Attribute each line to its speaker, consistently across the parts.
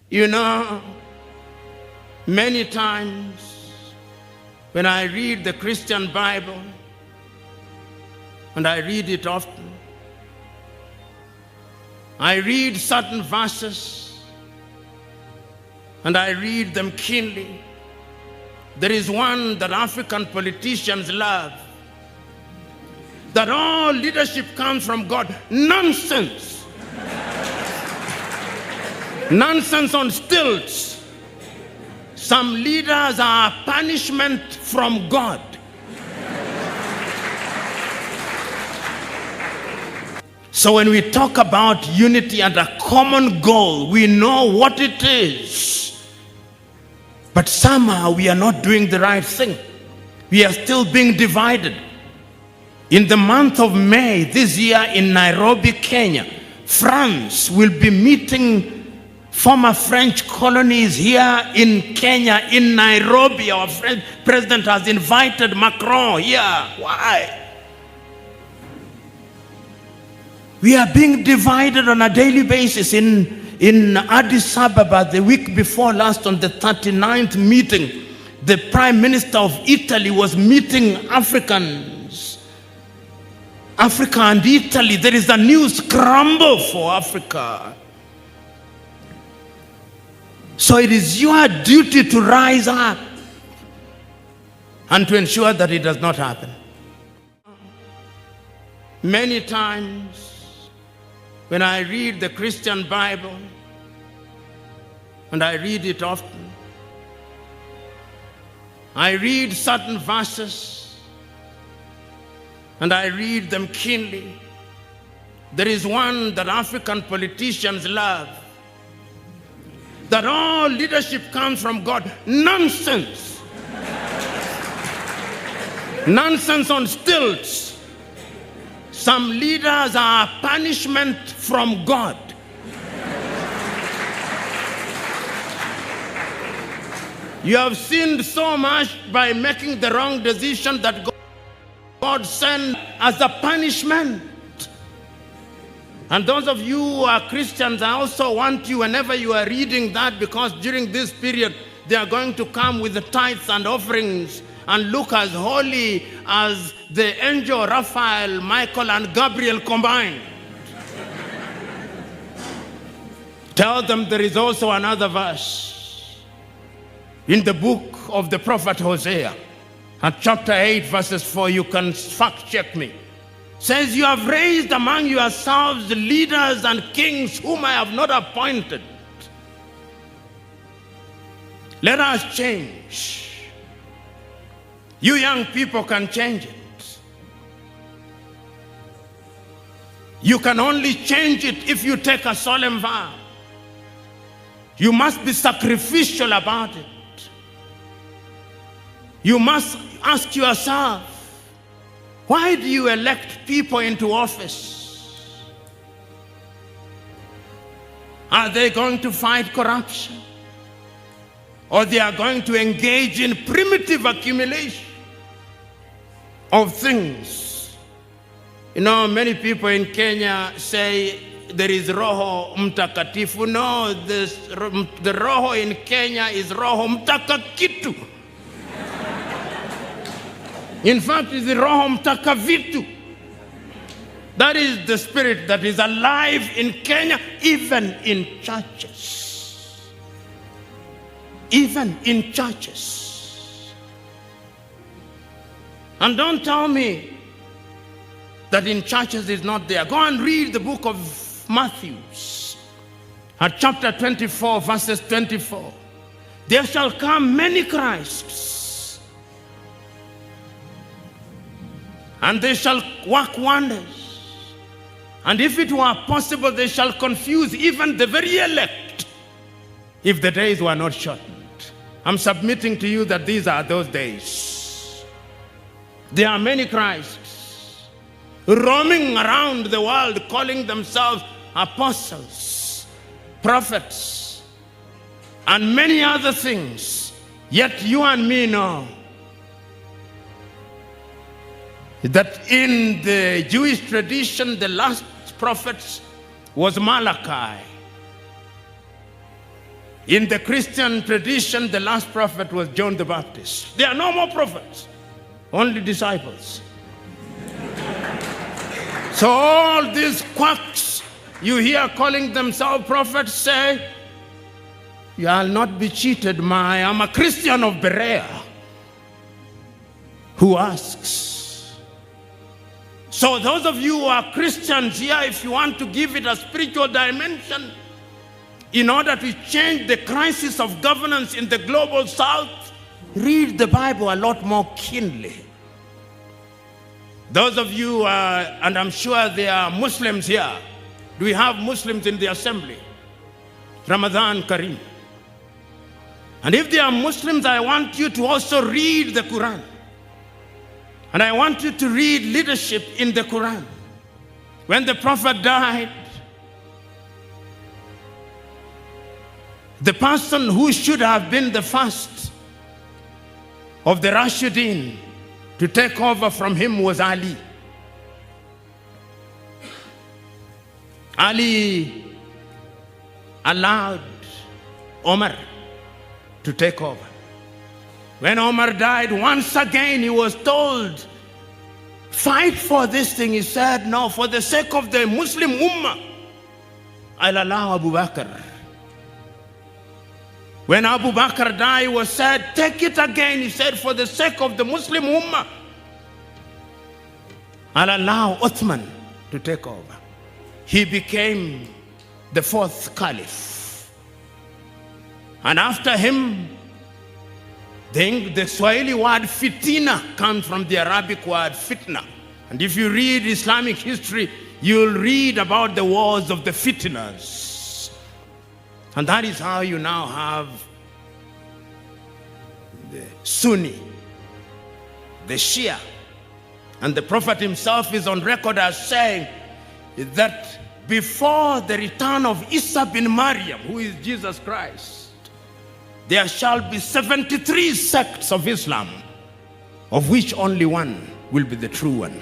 Speaker 1: You know, many times when I read the Christian Bible, and I read it often, I read certain verses and I read them keenly. There is one that African politicians love, that all leadership comes from God. Nonsense. Nonsense on stilts. Some leaders are punishment from God. So when we talk about unity and a common goal, we know what it is. But somehow we are not doing the right thing. We are still being divided. In the month of May this year in Nairobi, Kenya, France will be meeting former French colonies here in Kenya, in Nairobi. Our French president has invited Maccron here. Why? We are being divided on a daily basis. In Addis Ababa, the week before last, on the 39th meeting, the Prime Minister of Italy was meeting Africans. Africa and Italy, there is a new scramble for Africa. So it is your duty to rise up and to ensure that it does not happen. Many times when I read the Christian Bible, and I read it often, I read certain verses and I read them keenly. There is one that African politicians love, that all leadership comes from God. Nonsense. Nonsense on stilts. Some leaders are punishment from God. You have sinned so much by making the wrong decision that God sent as a punishment. And those of you who are Christians, I also want you, whenever you are reading that, because during this period, they are going to come with the tithes and offerings and look as holy as the angel Raphael, Michael, and Gabriel combined. Tell them there is also another verse in the book of the prophet Hosea, at chapter 8, verses 4. You can fact check me. Says, you have raised among yourselves leaders and kings whom I have not appointed. Let us change. You young people can change it. You can only change it if you take a solemn vow. You must be sacrificial about it. You must ask yourself, why do you elect people into office? Are they going to fight corruption? Or they are going to engage in primitive accumulation of things? You know, many people in Kenya say there is Roho Mtakatifu. No, the Roho in Kenya is Roho Mtakakitu. In fact, it's the Roho Mtakavitu. That is the spirit that is alive in Kenya, even in churches. Even in churches. And don't tell me that in churches it's not there. Go and read the book of Matthew, at chapter 24, verses 24. There shall come many Christs, and they shall work wonders. And if it were possible, they shall confuse even the very elect, if the days were not shortened. I'm submitting to you that these are those days. There are many Christs roaming around the world, calling themselves apostles, prophets, and many other things. Yet you and me know that in the Jewish tradition, the last prophet was Malachi. In the Christian tradition, the last prophet was John the Baptist. There are no more prophets, only disciples. So all these quacks you hear calling themselves prophets say, "You'll not be cheated, I'm a Christian of Berea." Who asks? So those of you who are Christians here, if you want to give it a spiritual dimension, in order to change the crisis of governance in the global south, read the Bible a lot more keenly. Those of you, and I'm sure there are Muslims here. Do we have Muslims in the assembly? Ramadan Kareem. And if there are Muslims, I want you to also read the Quran. And I want you to read leadership in the Quran. When the Prophet died, the person who should have been the first of the Rashidin to take over from him was Ali. Ali allowed Omar to take over. When Omar died, once again he was told, "Fight for this thing." He said, "No, for the sake of the Muslim Ummah, I'll allow Abu Bakr." When Abu Bakr died, he was said, "Take it again." He said, "For the sake of the Muslim Ummah, I'll allow Uthman to take over." He became the fourth caliph. And after him, the Swahili word fitina comes from the Arabic word fitna. And if you read Islamic history, you'll read about the wars of the fitnas. And that is how you now have the Sunni, the Shia. And the Prophet himself is on record as saying that before the return of Isa bin Maryam, who is Jesus Christ, there shall be 73 sects of Islam, of which only one will be the true one.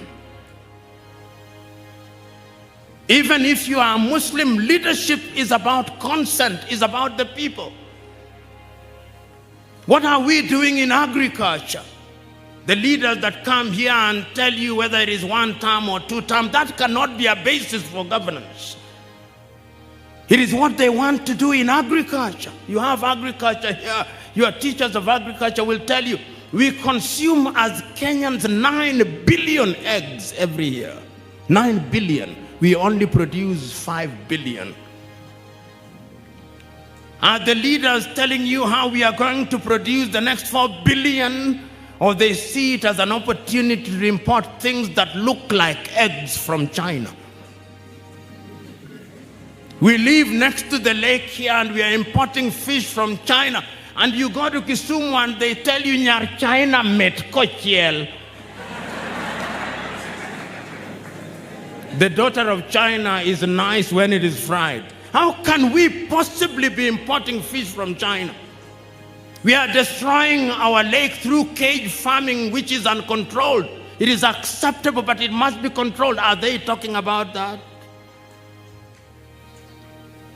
Speaker 1: Even if you are a Muslim, leadership is about consent, is about the people. What are we doing in agriculture? The leaders that come here and tell you whether it is 1 term or 2 term, that cannot be a basis for governance. It is what they want to do in agriculture. You have agriculture here. Your teachers of agriculture will tell you, we consume as Kenyans 9 billion eggs every year. 9 billion. We only produce 5 billion. Are the leaders telling you how we are going to produce the next 4 billion? Or they see it as an opportunity to import things that look like eggs from China? We live next to the lake here and we are importing fish from China. And you go to Kisumu and they tell you, "Nyar China met kochiel." The daughter of China is nice when it is fried. How can we possibly be importing fish from China? We are destroying our lake through cage farming, which is uncontrolled. It is acceptable, but it must be controlled. Are they talking about that?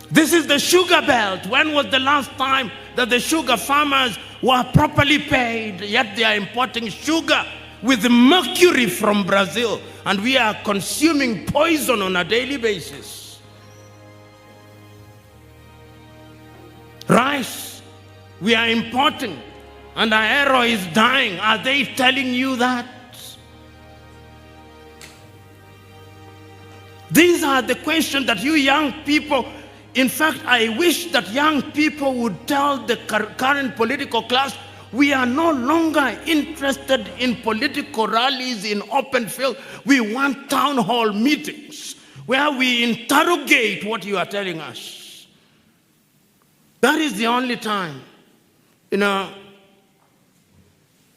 Speaker 1: This is the sugar belt. When was the last time that the sugar farmers were properly paid? Yet they are importing sugar with mercury from Brazil, and we are consuming poison on a daily basis. Rice, we are importing, and our arrow is dying. Are they telling you that? These are the questions that you young people, in fact, I wish that young people would tell the current political class, we are no longer interested in political rallies in open field. We want town hall meetings where we interrogate what you are telling us. That is the only time.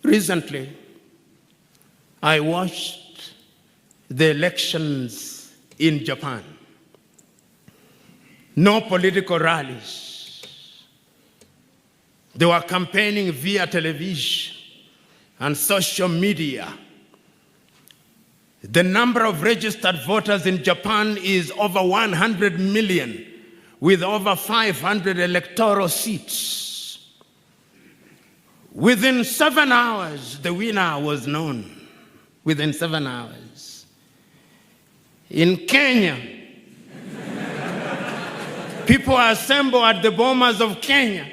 Speaker 1: Recently, I watched the elections in Japan. No political rallies. They were campaigning via television and social media. The number of registered voters in Japan is over 100 million. with over 500 electoral seats. Within 7 hours, the winner was known. Within 7 hours. In Kenya, people assemble at the Bomas of Kenya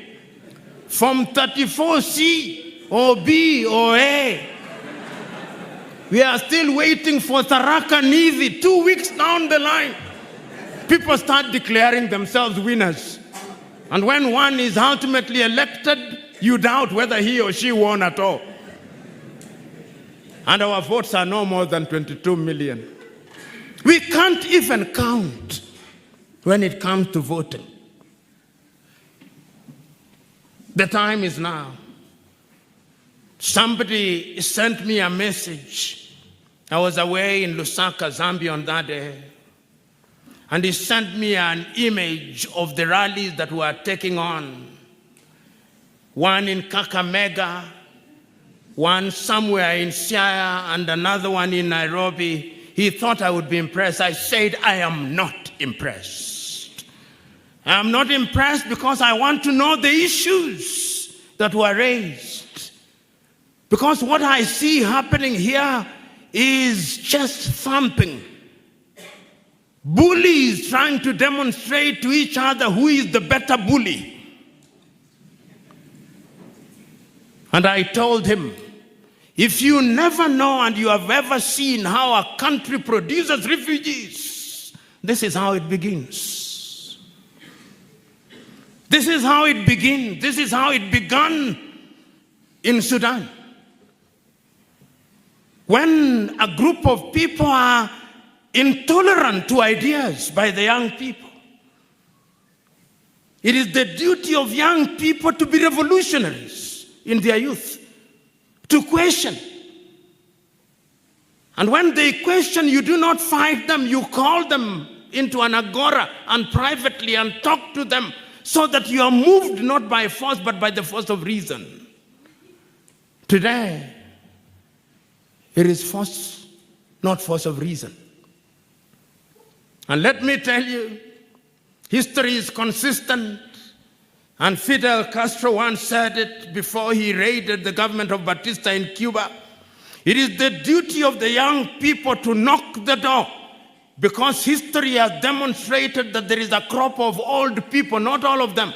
Speaker 1: from 34C or B or A. We are still waiting for Tharaka Nithi 2 weeks down the line. People start declaring themselves winners. And when one is ultimately elected, you doubt whether he or she won at all. And our votes are no more than 22 million. We can't even count when it comes to voting. The time is now. Somebody sent me a message. I was away in Lusaka, Zambia on that day. And he sent me an image of the rallies that were taking on. One in Kakamega, one somewhere in Siaya, and another one in Nairobi. He thought I would be impressed. I said, I am not impressed. I am not impressed because I want to know the issues that were raised. Because what I see happening here is just thumping. Bullies trying to demonstrate to each other who is the better bully. And I told him, if you never know and you have ever seen how a country produces refugees, this is how it begins. This is how it begins. This is how it began in Sudan. When a group of people are intolerant to ideas by the young people, it is the duty of young people to be revolutionaries in their youth, to question. And when they question, you do not fight them, you call them into an agora and privately and talk to them so that you are moved not by force but by the force of reason. Today, it is force, not force of reason. And let me tell you, history is consistent. And Fidel Castro once said it before he raided the government of Batista in Cuba. It is the duty of the young people to knock the door, because history has demonstrated that there is a crop of old people, not all of them,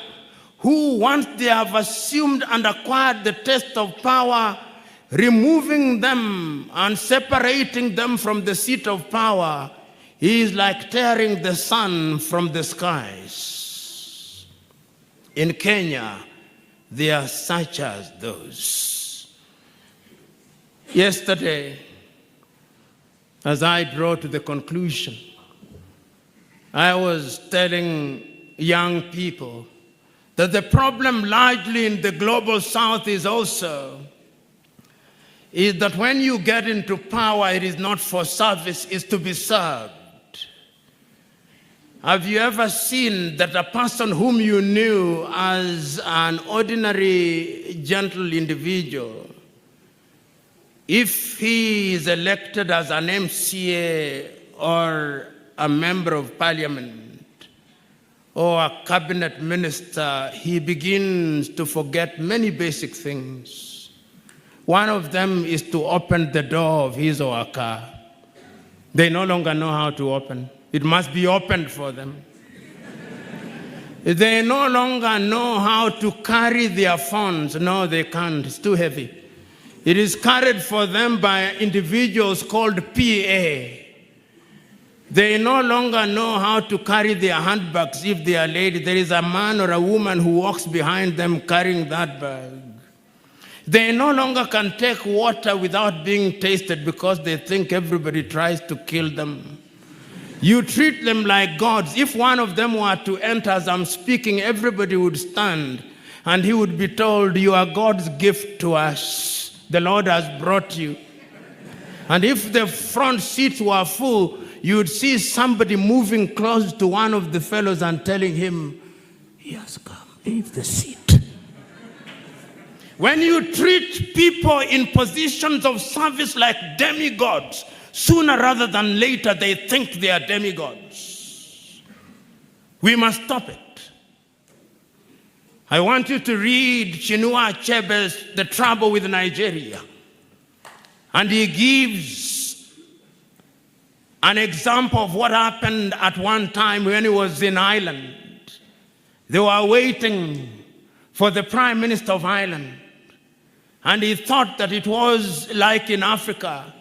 Speaker 1: who once they have assumed and acquired the taste of power, removing them and separating them from the seat of power is like tearing the sun from the skies. In Kenya, there are such as those. Yesterday, as I draw to the conclusion, I was telling young people that the problem largely in the global south is that when you get into power, it is not for service, it's to be served. Have you ever seen that a person whom you knew as an ordinary, gentle individual, if he is elected as an MCA or a member of parliament or a cabinet minister, he begins to forget many basic things. One of them is to open the door of his or her car. They no longer know how to open. It must be opened for them. They no longer know how to carry their phones. No, they can't. It's too heavy. It is carried for them by individuals called PA. They no longer know how to carry their handbags if they are ladies. There is a man or a woman who walks behind them carrying that bag. They no longer can take water without being tasted because they think everybody tries to kill them. You treat them like gods. If one of them were to enter as I'm speaking, everybody would stand and he would be told, you are God's gift to us. The Lord has brought you. And if the front seats were full, you would see somebody moving close to one of the fellows and telling him, he has come, leave the seat. When you treat people in positions of service like demigods, sooner rather than later they think they are demigods. We must stop it. I want you to read Chinua Achebe's The Trouble with Nigeria. And he gives an example of what happened at one time when he was in Ireland. They were waiting for the Prime Minister of Ireland. And he thought that it was like in Africa,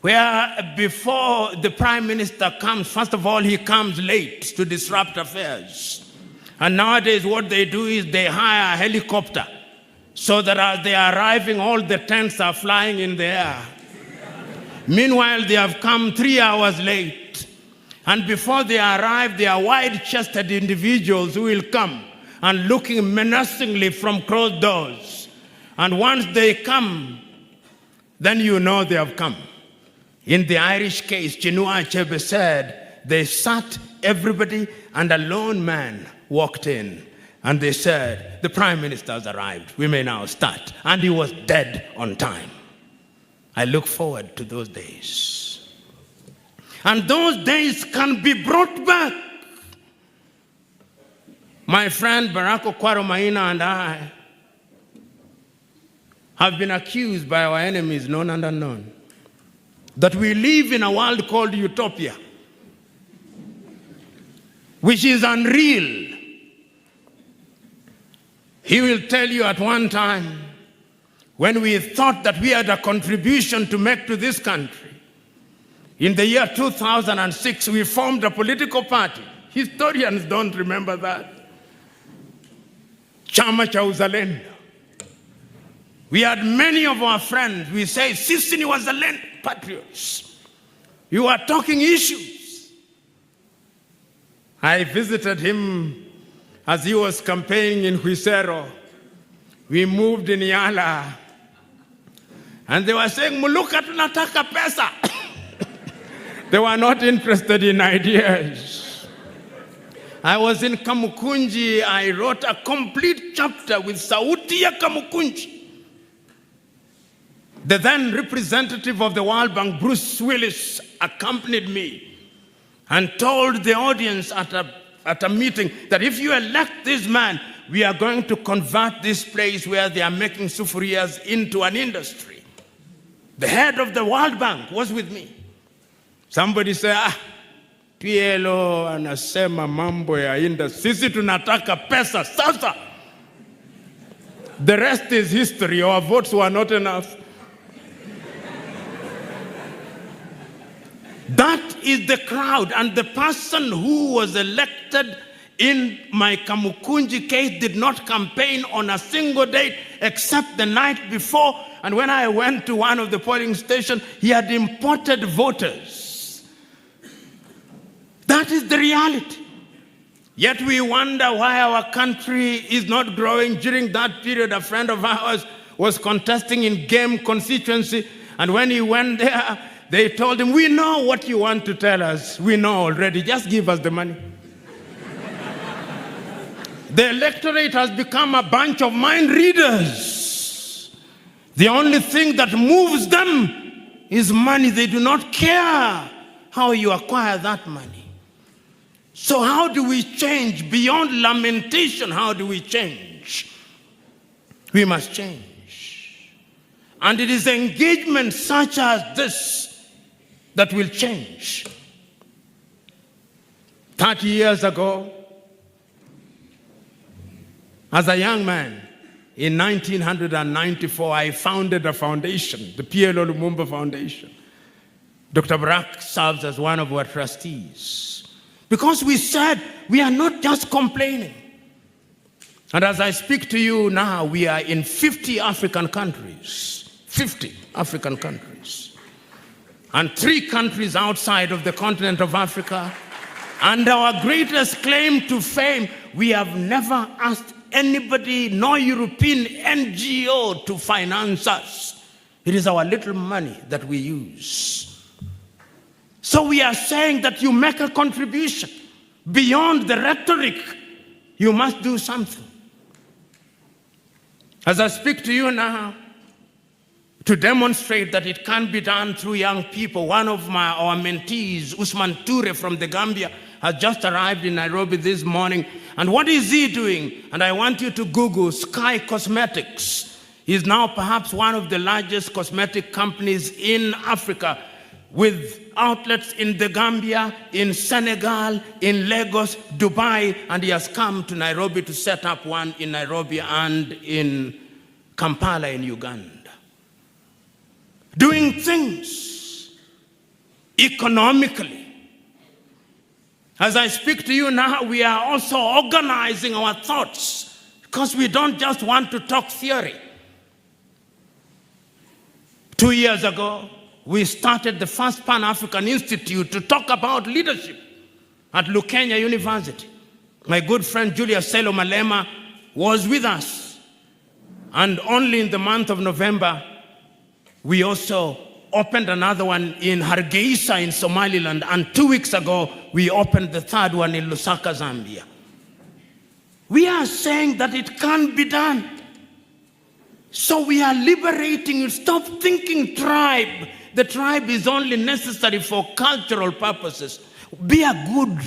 Speaker 1: where before the Prime Minister comes, first of all, he comes late to disrupt affairs. And nowadays what they do is they hire a helicopter so that as they are arriving, all the tents are flying in the air. Meanwhile, they have come 3 hours late. And before they arrive, they are wide-chested individuals who will come and looking menacingly from closed doors. And once they come, then you know they have come. In the Irish case, Chinua Achebe said, they sat everybody and a lone man walked in. And they said, the Prime Minister has arrived. We may now start. And he was dead on time. I look forward to those days. And those days can be brought back. My friend Barack Okwaro-Maina and I have been accused by our enemies, known and unknown, that we live in a world called utopia, which is unreal. He will tell you at one time, when we thought that we had a contribution to make to this country, in the year 2006, we formed a political party. Historians don't remember that. Chama cha Uzalendo. We had many of our friends, we say, sisi ni wazalendo, patriots. You are talking issues. I visited him as he was campaigning in Huisero. We moved in Yala. And they were saying, Muluka tunataka pesa. They were not interested in ideas. I was in Kamukunji. I wrote a complete chapter with Sauti ya Kamukunji. The then representative of the World Bank, Bruce Willis, accompanied me and told the audience at a meeting that if you elect this man, we are going to convert this place where they are making sufurias into an industry. The head of the World Bank was with me. Somebody said, PLO anasema mambo ya industry. Sisi tunataka pesa sasa. The rest is history. Our votes were not enough. That is the crowd, and the person who was elected in my Kamukunji case did not campaign on a single date except the night before. And when I went to one of the polling stations, he had imported voters. That is the reality. Yet we wonder why our country is not growing. During that period, a friend of ours was contesting in Game constituency, and when he went there, they told him, we know what you want to tell us. We know already. Just give us the money. The electorate has become a bunch of mind readers. The only thing that moves them is money. They do not care how you acquire that money. So how do we change? Beyond lamentation, how do we change? We must change. And it is engagement such as this that will change. 30 years ago, as a young man, in 1994, I founded a foundation, the PLO Lumumba Foundation. Dr. Barack serves as one of our trustees. Because we said we are not just complaining. And as I speak to you now, we are in 50 African countries. 50 African countries. And 3 countries outside of the continent of Africa. And our greatest claim to fame, we have never asked anybody, no European NGO to finance us. It is our little money that we use. So we are saying that you make a contribution. Beyond the rhetoric, you must do something. As I speak to you now, to demonstrate that it can be done through young people, one of our mentees, Usman Toure from the Gambia, has just arrived in Nairobi this morning. And what is he doing? And I want you to Google Sky Cosmetics. He's now perhaps one of the largest cosmetic companies in Africa, with outlets in the Gambia, in Senegal, in Lagos, Dubai, and he has come to Nairobi to set up one in Nairobi and in Kampala in Uganda. Doing things economically. As I speak to you now, we are also organizing our thoughts, because we don't just want to talk theory. 2 years ago, we started the first Pan-African Institute to talk about leadership at Lukenya University. My good friend Julius Selo Malema was with us. And only in the month of November, we also opened another one in Hargeisa in Somaliland. And 2 weeks ago, we opened the third one in Lusaka, Zambia. We are saying that it can be done. So we are liberating you. Stop thinking tribe. The tribe is only necessary for cultural purposes. Be a good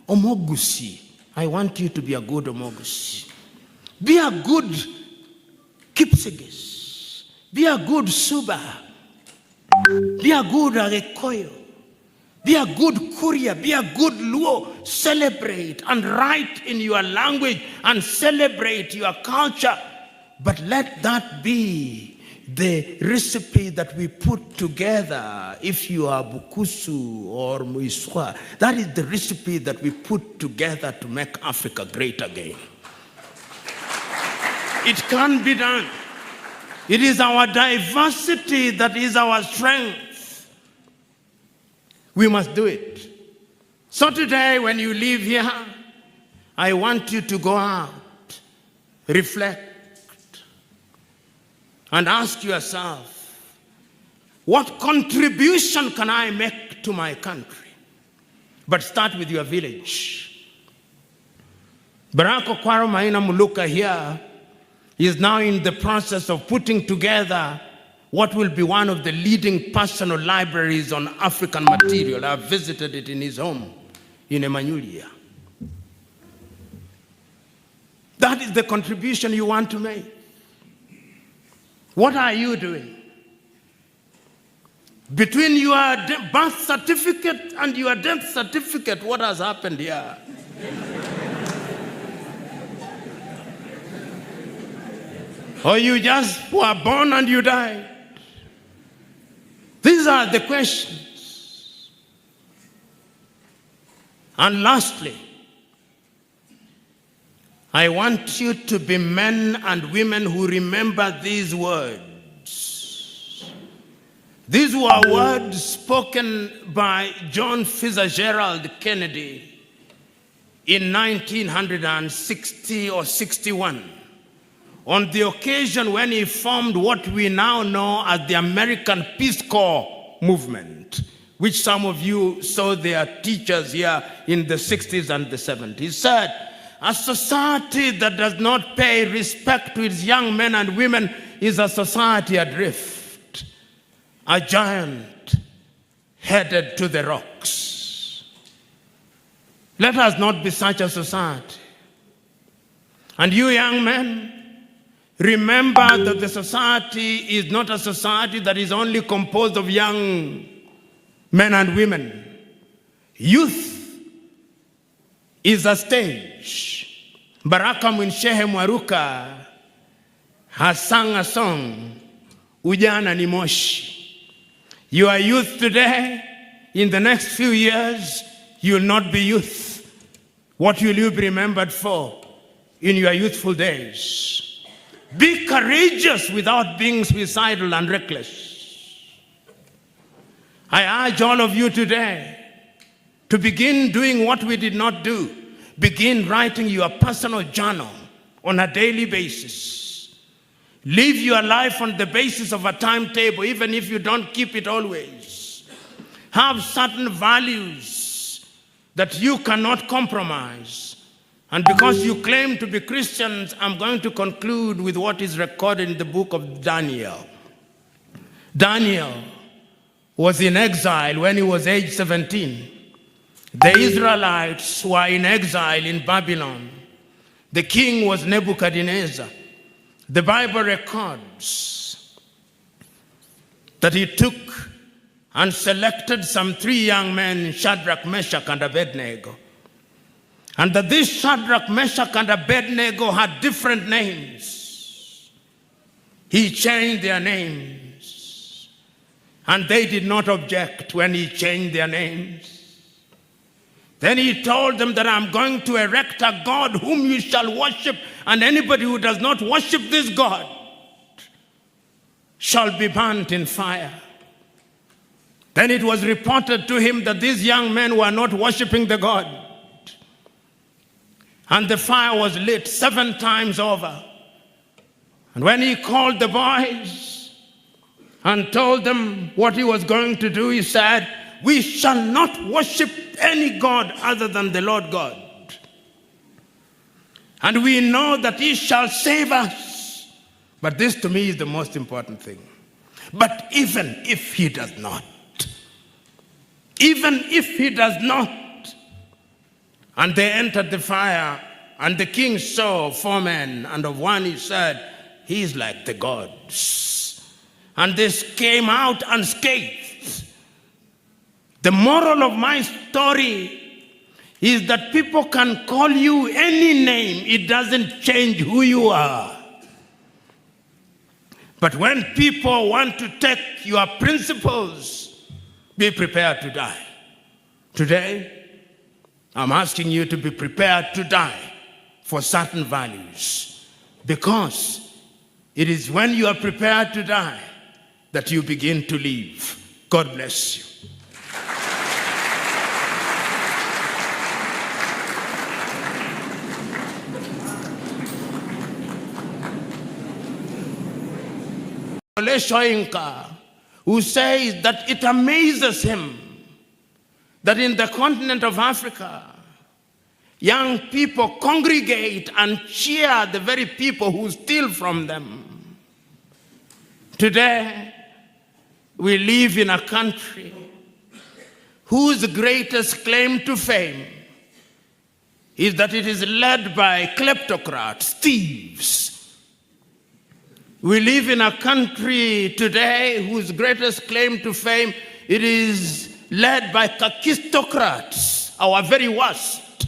Speaker 1: Omogusi. I want you to be a good Omogusi. Be a good Kipsigis. Be a good Suba. Be a good Arekoyo. Be a good Kuria. Be a good Luo. Celebrate and write in your language and celebrate your culture. But let that be the recipe that we put together. If you are Bukusu or Muiswa, that is the recipe that we put together to make Africa great again. It can be done. It is our diversity that is our strength. We must do it. So today, when you leave here, I want you to go out, reflect, and ask yourself, what contribution can I make to my country? But start with your village. Barack Okwaro Maina Muluka here is now in the process of putting together what will be one of the leading personal libraries on African material. I've visited it in his home in Emmanuelia. That is the contribution you want to make. What are you doing? Between your birth certificate and your death certificate, what has happened here? Or you just were born and you died? These are the questions. And lastly, I want you to be men and women who remember these words. These were words spoken by John Fitzgerald Kennedy in 1960 or 61, on the occasion when he formed what we now know as the American Peace Corps movement, which some of you saw their teachers here in the 60s and the 70s. He said, a society that does not pay respect to its young men and women is a society adrift, a giant headed to the rocks. Let us not be such a society. And you young men, remember that the society is not a society that is only composed of young men and women. Youth is a stage. Baraka Mwinshehe Mwaruka has sung a song, Ujana ni Moshi. You are youth today. In the next few years, you will not be youth. What will you be remembered for in your youthful days? Be courageous without being suicidal and reckless. I urge all of you today to begin doing what we did not do. Begin writing your personal journal on a daily basis. Live your life on the basis of a timetable, even if you don't keep it always. Have certain values that you cannot compromise. And because you claim to be Christians, I'm going to conclude with what is recorded in the book of Daniel. Daniel was in exile when he was age 17. The Israelites were in exile in Babylon. The king was Nebuchadnezzar. The Bible records that he took and selected some 3 young men, Shadrach, Meshach, and Abednego. And that these Shadrach, Meshach, and Abednego had different names. He changed their names. And they did not object when he changed their names. Then he told them that I'm going to erect a God whom you shall worship, and anybody who does not worship this God shall be burnt in fire. Then it was reported to him that these young men were not worshiping the God. And the fire was lit 7 times over. And when he called the boys and told them what he was going to do, he said, we shall not worship any God other than the Lord God. And we know that he shall save us. But this to me is the most important thing. But even if he does not, and they entered the fire, and the king saw 4 men, and of one he said, he is like the gods. And this came out unscathed. The moral of my story is that people can call you any name. It doesn't change who you are. But when people want to take your principles, be prepared to die. Today, I'm asking you to be prepared to die for certain values, because it is when you are prepared to die that you begin to live. God bless you. Shoinka, who says that it amazes him that in the continent of Africa, young people congregate and cheer the very people who steal from them. Today, we live in a country whose greatest claim to fame is that it is led by kleptocrats, thieves. We live in a country today whose greatest claim to fame, it is led by kakistocrats, our very worst.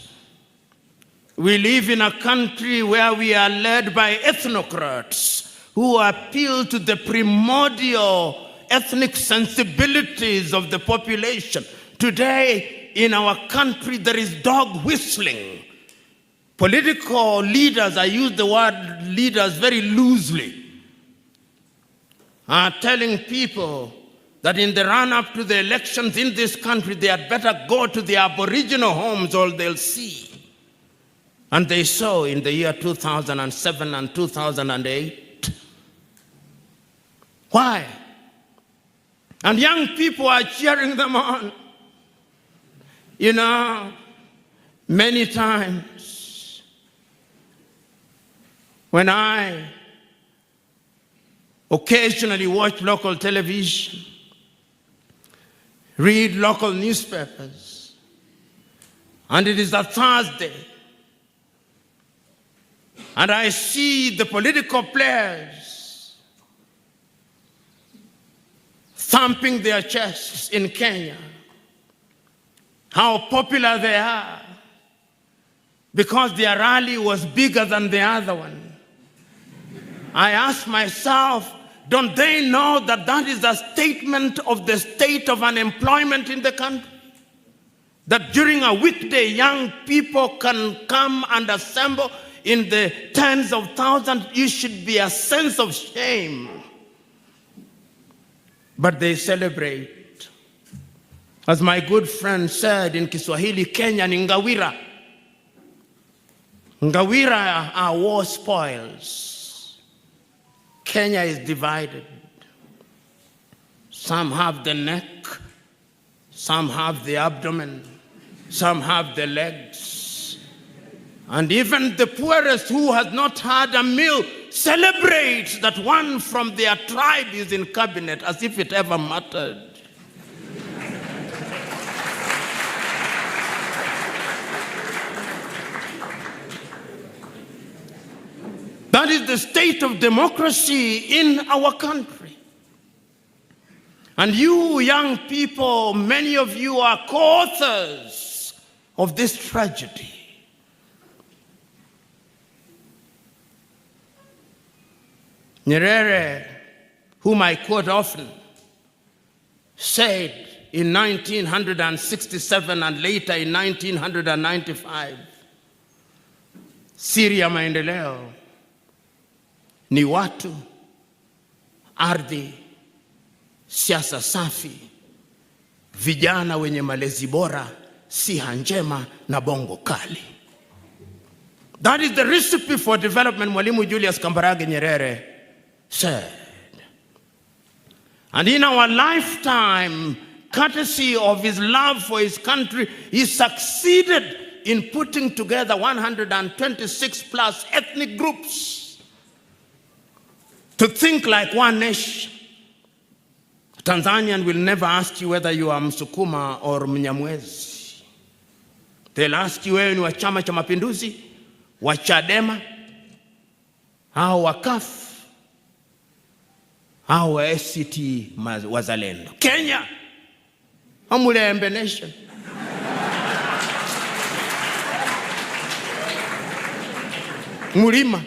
Speaker 1: We live in a country where we are led by ethnocrats who appeal to the primordial ethnic sensibilities of the population. Today in our country there is dog whistling. Political leaders, I use the word leaders very loosely, are telling people that in the run-up to the elections in this country, they had better go to the Aboriginal homes or they'll see. And they saw in the year 2007 and 2008. Why? And young people are cheering them on. You know, many times when I occasionally watch local television, read local newspapers, and it is a Thursday, and I see the political players thumping their chests in Kenya, how popular they are, because their rally was bigger than the other one. I ask myself, don't they know that that is a statement of the state of unemployment in the country? That during a weekday, young people can come and assemble in the tens of thousands. You should be a sense of shame. But they celebrate. As my good friend said in Kiswahili, Kenya ni ngawira. Ngawira are war spoils. Kenya is divided. Some have the neck, some have the abdomen, some have the legs. And even the poorest who has not had a meal celebrates that one from their tribe is in cabinet, as if it ever mattered. the state of democracy in our country. And you young people, many of you are co-authors of this tragedy. Nyerere, whom I quote often, said in 1967 and later in 1995, siri ya maendeleo ni watu, ardhi, siasa safi, vijana wenye malezi bora, siha njema na bongo kali. That is the recipe for development, Mwalimu Julius Kambarage Nyerere said. And in our lifetime, courtesy of his love for his country, he succeeded in putting together 126 plus ethnic groups to think like one nation. A Tanzanian will never ask you whether you are Msukuma or Mnyamwezi. They'll ask you wewe ni wa Chama cha Mapinduzi, wa Chadema, au wa CUF, au wa ACT Wazalendo. Kenya, Amulembe nation. Mulima,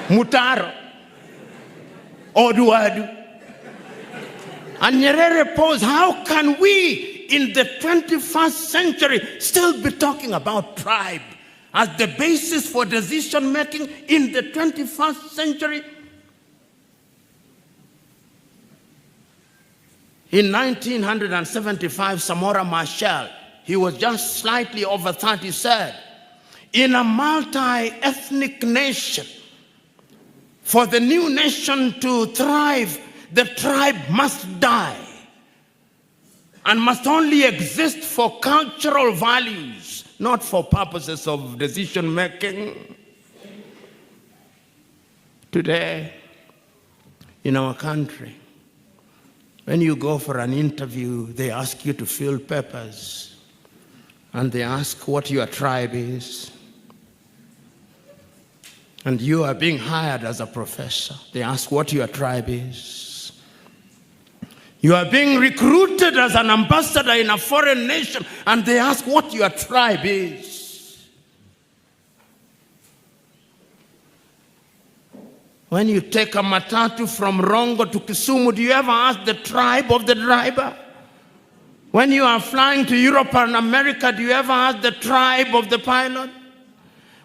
Speaker 1: Mutaro, Oduadu. And Nyerere posed, how can we in the 21st century still be talking about tribe as the basis for decision making in the 21st century? In 1975, Samora Machel, he was just slightly over 30, said, in a multi-ethnic nation, for the new nation to thrive, the tribe must die and must only exist for cultural values, not for purposes of decision making. Today, in our country, when you go for an interview, they ask you to fill papers, and they ask what your tribe is. And you are being hired as a professor. They ask what your tribe is. You are being recruited as an ambassador in a foreign nation, and they ask what your tribe is. When you take a matatu from Rongo to Kisumu, do you ever ask the tribe of the driver? When you are flying to Europe and America, do you ever ask the tribe of the pilot?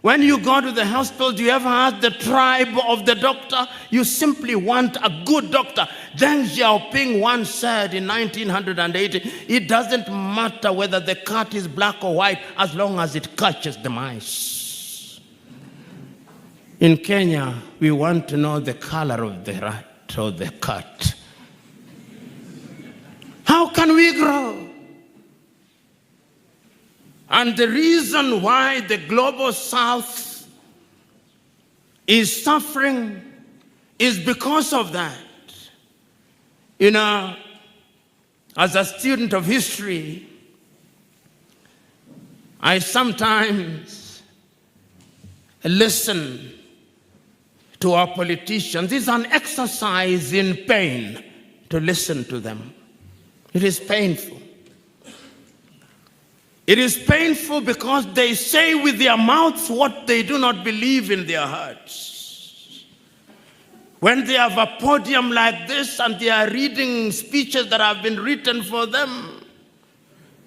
Speaker 1: When you go to the hospital, do you ever ask the tribe of the doctor? You simply want a good doctor. Deng Xiaoping once said in 1980, it doesn't matter whether the cat is black or white as long as it catches the mice. In Kenya, we want to know the color of the rat or the cat. How can we grow? And the reason why the global South is suffering is because of that. You know, as a student of history, I sometimes listen to our politicians. It's an exercise in pain to listen to them. It is painful. It is painful because they say with their mouths what they do not believe in their hearts. When they have a podium like this and they are reading speeches that have been written for them,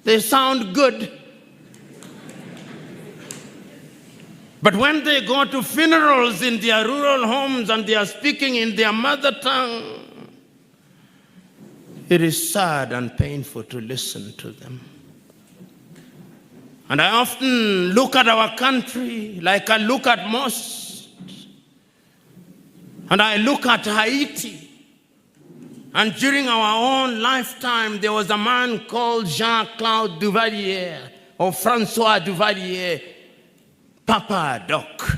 Speaker 1: they sound good. But when they go to funerals in their rural homes and they are speaking in their mother tongue, it is sad and painful to listen to them. And I often look at our country like I look at most. And I look at Haiti. And during our own lifetime, there was a man called Jean-Claude Duvalier, or Francois Duvalier, Papa Doc.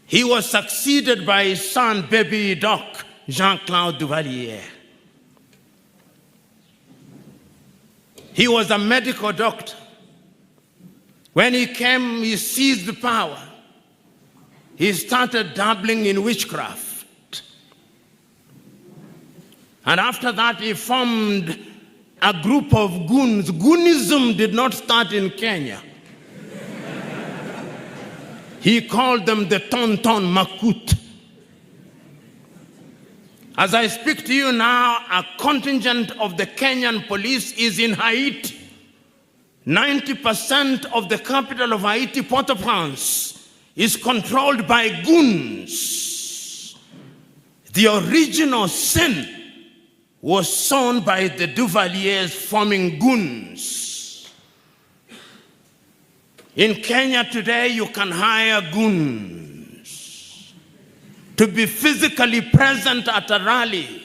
Speaker 1: He was succeeded by his son, Baby Doc, Jean-Claude Duvalier. He was a medical doctor. When he came, he seized the power. he started dabbling in witchcraft. And after that, he formed a group of goons. Goonism did not start in Kenya. He called them the Tonton Makut. As I speak to you now, a contingent of the Kenyan police is in Haiti. 90% of the capital of Haiti, Port-au-Prince, is controlled by goons. The original sin was sown by the Duvaliers forming goons. In Kenya today, you can hire goons to be physically present at a rally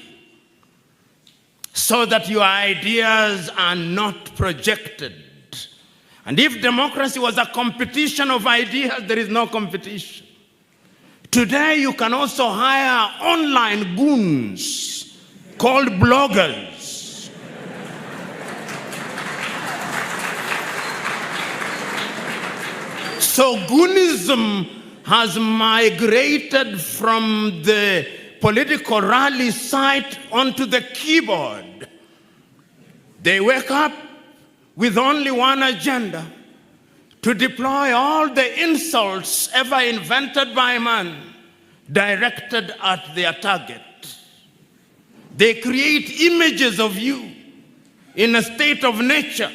Speaker 1: so that your ideas are not projected. And if democracy was a competition of ideas, there is no competition. Today, you can also hire online goons called bloggers. So goonism has migrated from the political rally site onto the keyboard. They wake up with only one agenda: to deploy all the insults ever invented by man directed at their target. They create images of you in a state of nature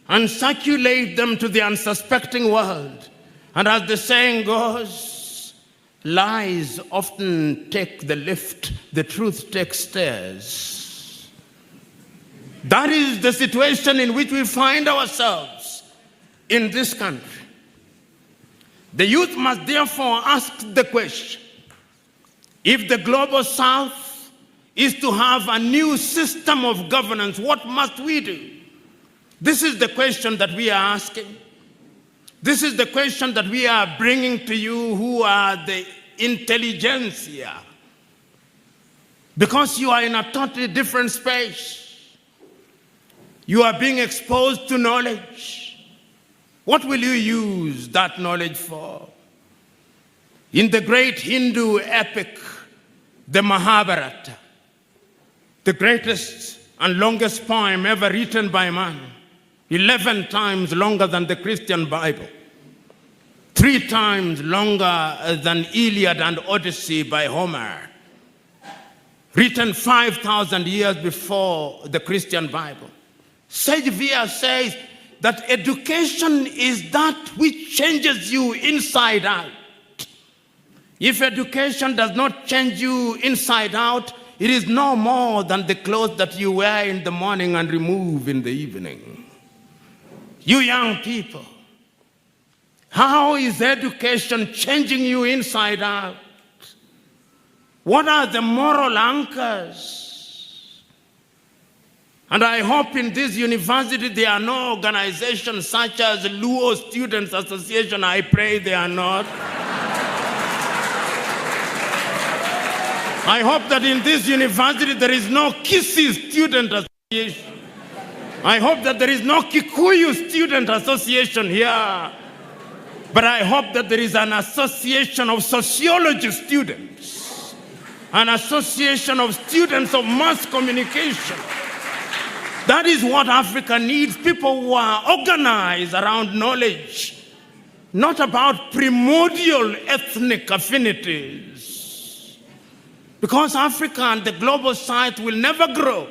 Speaker 1: and circulate them to the unsuspecting world. And as the saying goes, lies often take the lift, the truth takes stairs. That is the situation in which we find ourselves in this country. The youth must therefore ask the question: if the global south is to have a new system of governance, what must we do? This is the question that we are asking. This is the question that we are bringing to you who are the intelligentsia. Because you are in a totally different space. You are being exposed to knowledge. What will you use that knowledge for? In the great Hindu epic, the Mahabharata, the greatest and longest poem ever written by man, 11 times longer than the Christian Bible, 3 times longer than Iliad and Odyssey by Homer, written 5,000 years before the Christian Bible. Sage Via says that education is that which changes you inside out. If education does not change you inside out, it is no more than the clothes that you wear in the morning and remove in the evening. You young people, how is education changing you inside out? What are the moral anchors? And I hope in this university there are no organizations such as Luo Students Association. I pray they are not. I hope that in this university there is no Kisi Student Association. I hope that there is no Kikuyu Student Association here. But I hope that there is an association of sociology students, an association of students of mass communication. That is what Africa needs, people who are organized around knowledge, not about primordial ethnic affinities. Because Africa and the global south will never grow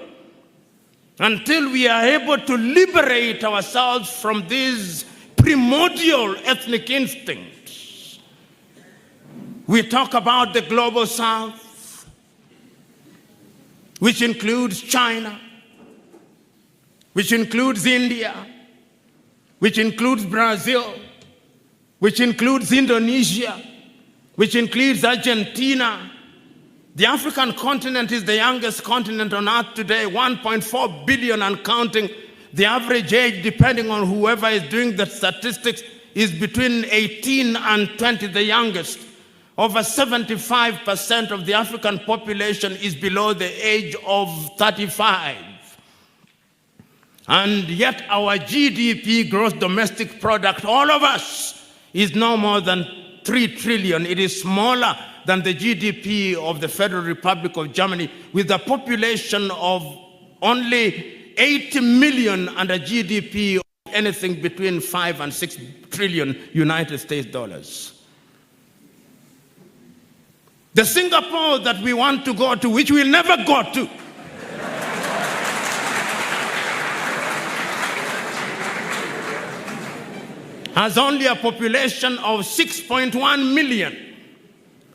Speaker 1: until we are able to liberate ourselves from these primordial ethnic instincts. We talk about the global south, which includes China, which includes India, which includes Brazil, which includes Indonesia, which includes Argentina. The African continent is the youngest continent on earth today, 1.4 billion and counting. The average age, depending on whoever is doing the statistics, is between 18 and 20, the youngest. Over 75% of the African population is below the age of 35. And yet our GDP, gross domestic product, all of us, is no more than 3 trillion. It is smaller than the GDP of the Federal Republic of Germany, with a population of only 80 million and a GDP of anything between 5 and 6 trillion United States dollars. The Singapore that we want to go to, which we'll never go to, has only a population of 6.1 million.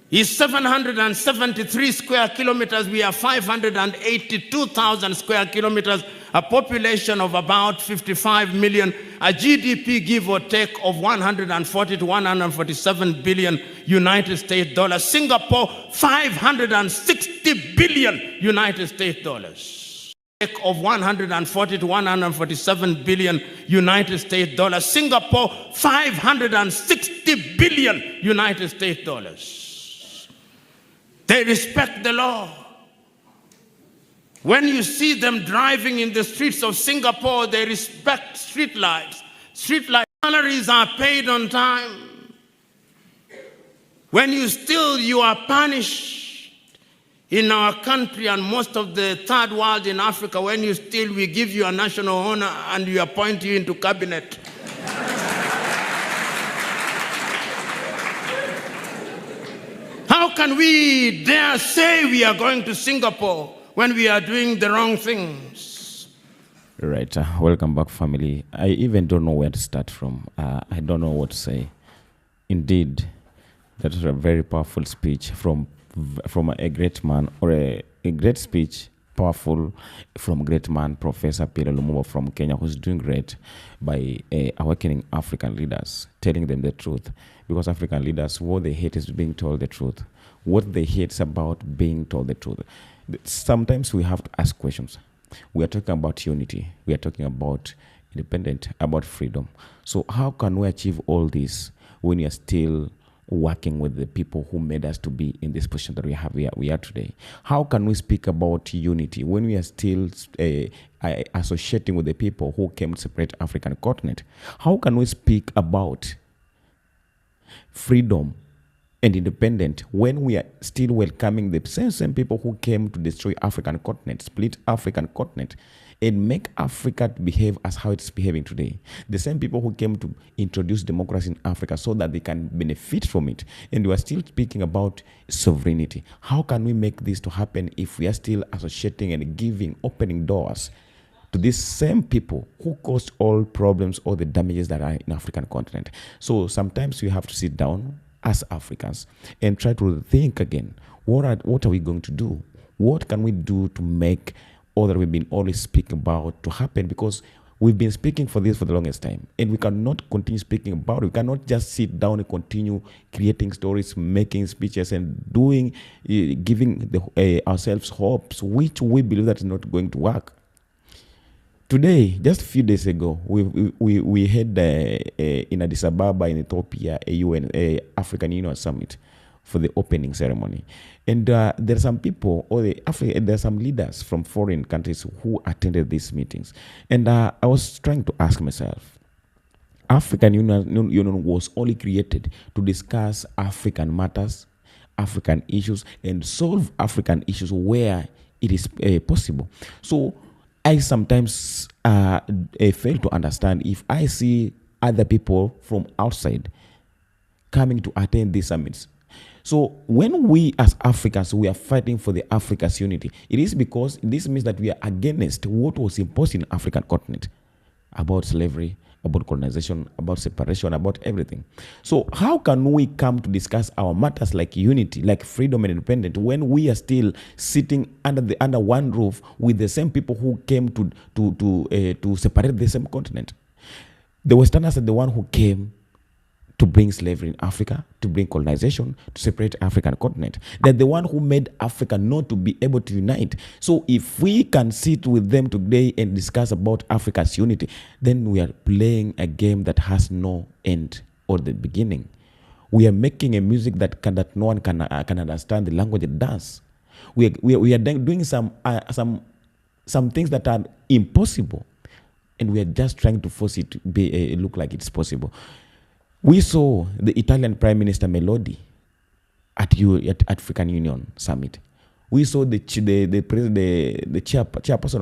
Speaker 1: Is 773 square kilometers. We are 582,000 square kilometers, a population of about 55 million, a GDP, give or take, of 140 to 147 billion United States dollars. Singapore, 560 billion United States dollars. Of 140 to 147 billion United States dollars. Singapore, 560 billion United States dollars. They respect the law. When you see them driving in the streets of Singapore, they respect street lights. Street light salaries are paid on time. When you steal, you are punished. In our country and most of the third world in Africa, when you steal, we give you a national honor and we appoint you into cabinet. How can we dare say we are going to Singapore when we are doing the wrong things?
Speaker 2: Right. Welcome back, family. I even don't know where to start from. I don't know what to say. Indeed, that was a very powerful speech from a great man, or a great speech, powerful, from great man, Professor PLO Lumumba from Kenya, who's doing great by awakening African leaders, telling them the truth. Because African leaders, what they hate is being told the truth. What they hate is about being told the truth. Sometimes we have to ask questions. We are talking about unity. We are talking about independence, about freedom. So how can we achieve all this when we are still working with the people who made us to be in this position that we are today? How can we speak about unity when we are still associating with the people who came to separate African continent? How can we speak about freedom and independence when we are still welcoming the same people who came to destroy African continent, split African continent, and make Africa behave as how it's behaving today? The same people who came to introduce democracy in Africa so that they can benefit from it. And we are still speaking about sovereignty. How can we make this to happen if we are still associating and opening doors to these same people who caused all problems, all the damages that are in African continent? So sometimes we have to sit down as Africans and try to think again. What are we going to do? What can we do to make all that we've been always speaking about to happen? Because we've been speaking for this for the longest time, and we cannot continue speaking about it. We cannot just sit down and continue creating stories, making speeches, and giving ourselves hopes, which we believe that is not going to work. Today, just a few days ago, we had in Addis Ababa in Ethiopia a African Union Summit for the opening ceremony. And there are some people, there are some leaders from foreign countries who attended these meetings. And I was trying to ask myself, African Union was only created to discuss African matters, African issues, and solve African issues where it is possible. So I sometimes fail to understand if I see other people from outside coming to attend these summits. So when we as Africans, we are fighting for the Africa's unity, it is because this means that we are against what was imposed in the African continent about slavery, about colonization, about separation, about everything. So how can we come to discuss our matters like unity, like freedom and independence, when we are still sitting under one roof with the same people who came to separate the same continent? The Westerners are the one who came to bring slavery in Africa, to bring colonization, to separate African continent. They're the one who made Africa not to be able to unite. So if we can sit with them today and discuss about Africa's unity, then we are playing a game that has no end or the beginning. We are making a music that no one can understand the language it does. We are doing some things that are impossible, and we are just trying to force it to look like it's possible. We saw the Italian Prime Minister Melodi at African Union Summit. We saw the chairperson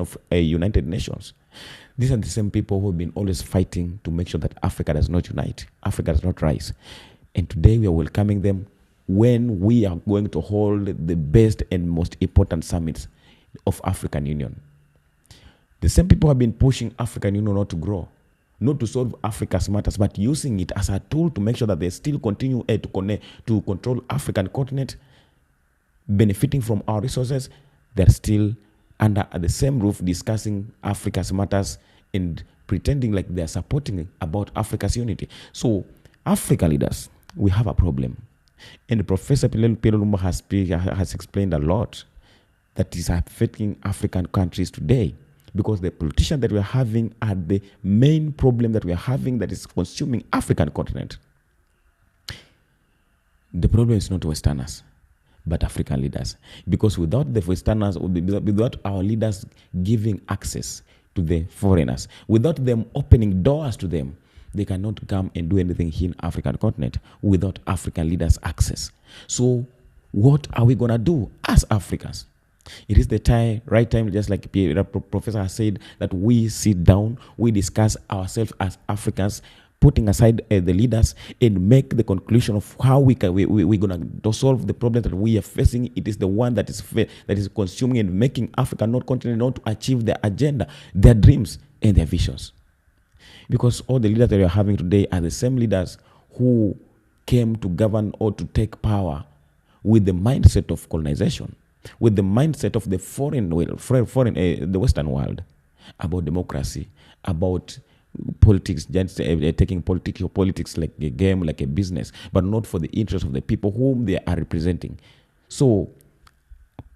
Speaker 2: of United Nations. These are the same people who have been always fighting to make sure that Africa does not unite, Africa does not rise. And today we are welcoming them when we are going to hold the best and most important summits of African Union. The same people have been pushing African Union not to grow, not to solve Africa's matters, but using it as a tool to make sure that they still continue to control African continent, benefiting from our resources. They're still under the same roof discussing Africa's matters and pretending like they're supporting about Africa's unity. So, African leaders, we have a problem. And Professor PLO Lumumba has explained a lot that is affecting African countries today, because the politicians that we are having are the main problem that we are having that is consuming African continent. The problem is not Westerners, but African leaders. Because without the Westerners, without our leaders giving access to the foreigners, without them opening doors to them, they cannot come and do anything here in African continent without African leaders' access. So what are we going to do as Africans? It is the right time, just like the professor has said, that we sit down, we discuss ourselves as Africans, putting aside the leaders, and make the conclusion of how we're going to solve the problem that we are facing. It is the one that is consuming and making Africa not continue not to achieve their agenda, their dreams, and their visions. Because all the leaders that we are having today are the same leaders who came to govern or to take power with the mindset of colonization, with the mindset of the the Western world, about democracy, about politics, just taking politics like a game, like a business, but not for the interest of the people whom they are representing. So,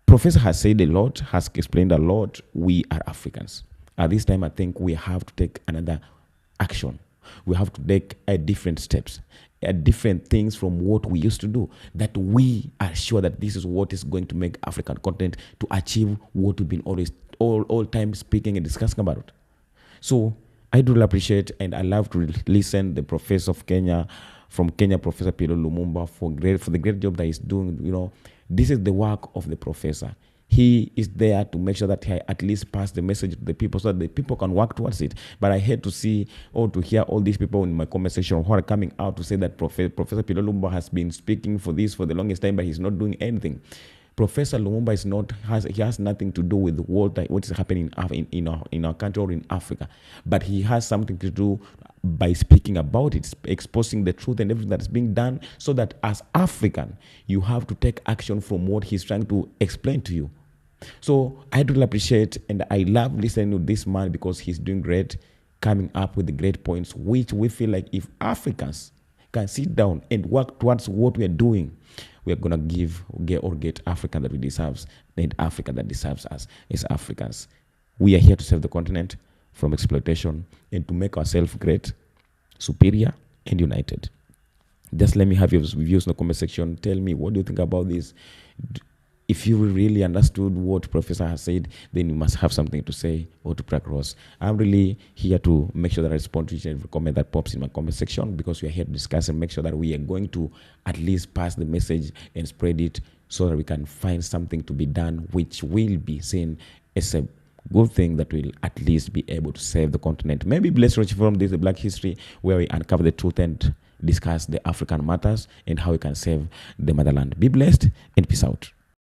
Speaker 2: Professor has said a lot, has explained a lot. We are Africans. At this time, I think we have to take another action. We have to take different steps, different things from what we used to do, that we are sure that this is what is going to make African continent to achieve what we've been always all time speaking and discussing about. So I do appreciate and I love to listen the professor of Kenya, from Kenya, Professor PLO Lumumba, for the great job that he's doing. You know, this is the work of the professor. He is there to make sure that he at least pass the message to the people so that the people can work towards it. But I hate to see or to hear all these people in my comment section who are coming out to say that Professor PLO Lumumba has been speaking for this for the longest time, but he's not doing anything. Professor Lumumba has nothing to do with what is happening in our country or in Africa, but he has something to do by speaking about it, exposing the truth and everything that's being done, so that as African, you have to take action from what he's trying to explain to you. So I do appreciate and I love listening to this man, because he's doing great, coming up with the great points, which we feel like if Africans can sit down and work towards what we are doing, we are going to get Africa that we deserve, and Africa that deserves us as Africans. We are here to save the continent from exploitation and to make ourselves great, superior, and united. Just let me have your views in the comment section. Tell me, what do you think about this? If you really understood what Professor has said, then you must have something to say or to crack across. I'm really here to make sure that I respond to each and every comment that pops in my comment section, because we are here to discuss and make sure that we are going to at least pass the message and spread it, so that we can find something to be done which will be seen as a good thing that will at least be able to save the continent. Maybe Blessed Rich Forum, this is the Black History, where we uncover the truth and discuss the African matters and how we can save the motherland. Be blessed and peace out.